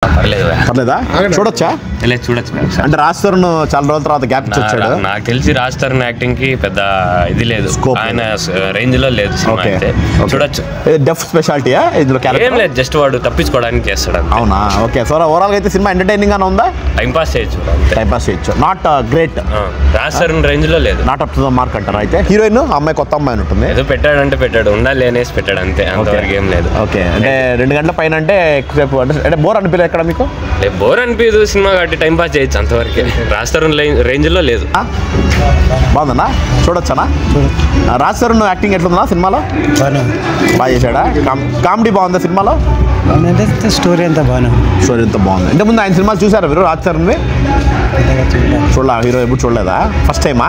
పర్లేదా చూడొచ్చా? చూడొచ్చు. అంటే రాజ్ తరుణ్ చాలా రోజుల తర్వాత గ్యాప్ ఇచ్చి వచ్చాడు. నాకు తెలిసి రాజ్ తరుణ్ యాక్టింగ్ కి పెద్ద ఇది లేదు, ఆయన రేంజ్ లో లేదు సినిమా అయితే. చూడొచ్చు. డెఫ్ స్పెషాలిటీయా ఇందులో? ఏం లేదు, జస్ట్ వాడు తప్పించుకోవడానికి చేస్తాడు. అవునా? ఓకే. సో ఓవరాల్ గా అయితే సినిమా ఎంటర్టైనింగ్ గానే ఉందా? టైం పాస్ చేయొచ్చు. Not great. Raj Tarun range లో లేదు. Not up to the mark అంటారా? అయితే హీరోయిన్ అమ్మాయి, కొత్త అమ్మాయి ఉంటుంది. ఏదో పెట్టాడంటే పెట్టాడు, ఉండాలి అనేసి పెట్టాడు అంతే, అంతవరకు ఏం లేదు. ఓకే. అంటే 2 గంటల పైన అంటే ఎక్కువసేపు అంటే బోర్ అనిపించలేదు ఎక్కడ మీకు? బోర్ అనిపించదు సినిమా కాబట్టి టైం పాస్ చేయొచ్చు అంతవరకే. రాజ్ తరుణ్ రేంజ్ లో లేదు. బాగుందన్నా? చూడొచ్చనా? రాజ్ తరుణ్ యాక్టింగ్ ఎట్లుందా సినిమాలో? బాగా చేశాడా? కామెడీ బాగుందా సినిమాలో? స్టోరీ అంతా స్టోరీ అంతా బాగుంది. అంటే ముందు ఆయన సినిమాలు చూసారా మీరు? రాజ్ తరుణ్వి చూడలే? హీరో ఎప్పుడు చూడలేదా? ఫస్ట్ టైమా?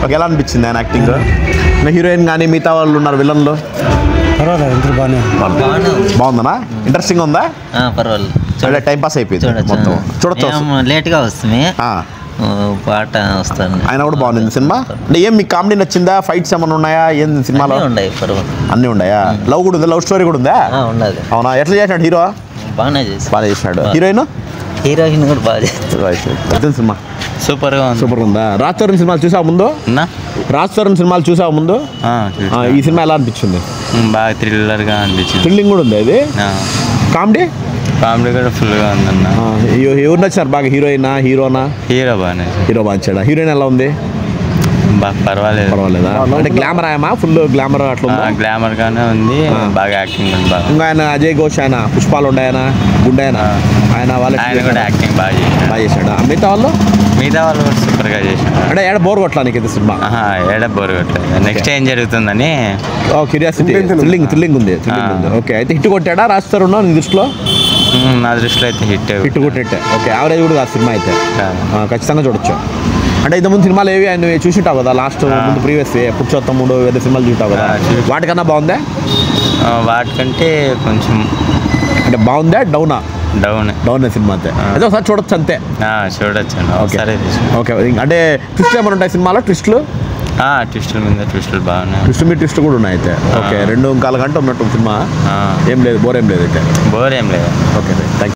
ఓకే. ఎలా అనిపించింది ఆయన యాక్టింగ్? హీరోయిన్ కానీ మిగతా వాళ్ళు ఉన్నారు విలన్లు, బాగుందనా? ఇంట్రెస్టింగ్ ఉందా? పర్వాలేదు. టైం పాస్ అయిపోయింది మొత్తం. చూడొచ్చు. లేట్గా వస్తుంది, పాట వస్తుంది. ఆయన కూడా బాగుంది సినిమా. అంటే ఏం మీకు కామెడీ నచ్చిందా? ఫైట్స్ ఏమైనా ఉన్నాయా ఏం సినిమాలో? అన్నీ ఉన్నాయా? లవ్ కూడా ఉందా? లవ్ స్టోరీ కూడా ఉందా? అవునా? ఎట్లా చేశాడు హీరో? బాగా చేశాడు. హీరోయిన్ కూడా బాగా చేస్తాడు. సినిమా సూపర్ ఉందా? రాజ్ తరుణ్ సినిమాలు చూసావు ముందు? రాజ్ తరుణ్ సినిమాలు చూసావు ముందు? ఈ సినిమా ఎలా అనిపించింది? బాగా థ్రిల్లర్ గా అనిపించింది. థ్రిల్లింగ్ కూడా ఉంది. ఇది కామెడీ కూడా ఫుల్ గా ఉందన్న. ఎవరు నచ్చారు బాగా? హీరోయినా హీరోనా? హీరో బాగా నచ్చాడా? హీరోయిన్ ఎలా ఉంది? పర్వాలేదా? అంటే గ్లామర్ ఆయమా? ఫుల్ గ్లామర్ అట్లా? గ్లామర్ గానే ఉంది, బాగా యాక్టింగ్ ఉంది. ఇంకా ఆయన అజయ్ ఘోష్, ఆయన పుష్పాలు ఉండాయన, గుండాయన, ఆయన కూడా యాక్టింగ్ బాగా చేశాడు. మిగతా వాళ్ళు కూడా సూపర్ గా చేశాడు. అంటే ఏడ బోర్ కొట్టడానికి ఇది సినిమా? ఏడ బోర్ కొట్టలేదు. నెక్స్ట్ ఏం జరుగుతుందని క్యూరియాసిటీ, థ్రిల్లింగ్ ఉంది. ఓకే. అయితే హిట్ కొట్టాడా రాజ్ తరుణ్ నీ దృష్టిలో? నా దృష్టిలో అయితే హిట్ కొట్టేట్టే. ఓకే. యావరేజ్ కూడా ఆ సినిమా అయితే ఖచ్చితంగా చూడొచ్చు. అంటే ఇంతకుముందు సినిమాలు ఏవి ఆయన చూసింటావు కదా? లాస్ట్ ముందు ప్రీవియస్ పురుషోత్తముడు వేరే సినిమాలు చూంటావు కదా? వాటికన్నా బాగుందా? వాటికంటే కొంచెం అంటే బాగుందా? డౌన్ సినిమా అంతే. అదే ఒకసారి చూడొచ్చు అంతే. చూడొచ్చు. ఓకే. అంటే ట్విస్ట్ ఏమైనా ఉంటాయి సినిమాలో? ట్విస్టుల మీద ట్విస్టులు బాగున్నాయి. ట్విస్ట్ కూడా ఉన్నాయి అయితే. ఓకే. 2.25 గంటలు ఉన్నట్టు సినిమా. ఏం లేదు, బోర్ ఏం లేదు అయితే. ఓకే. Thank you.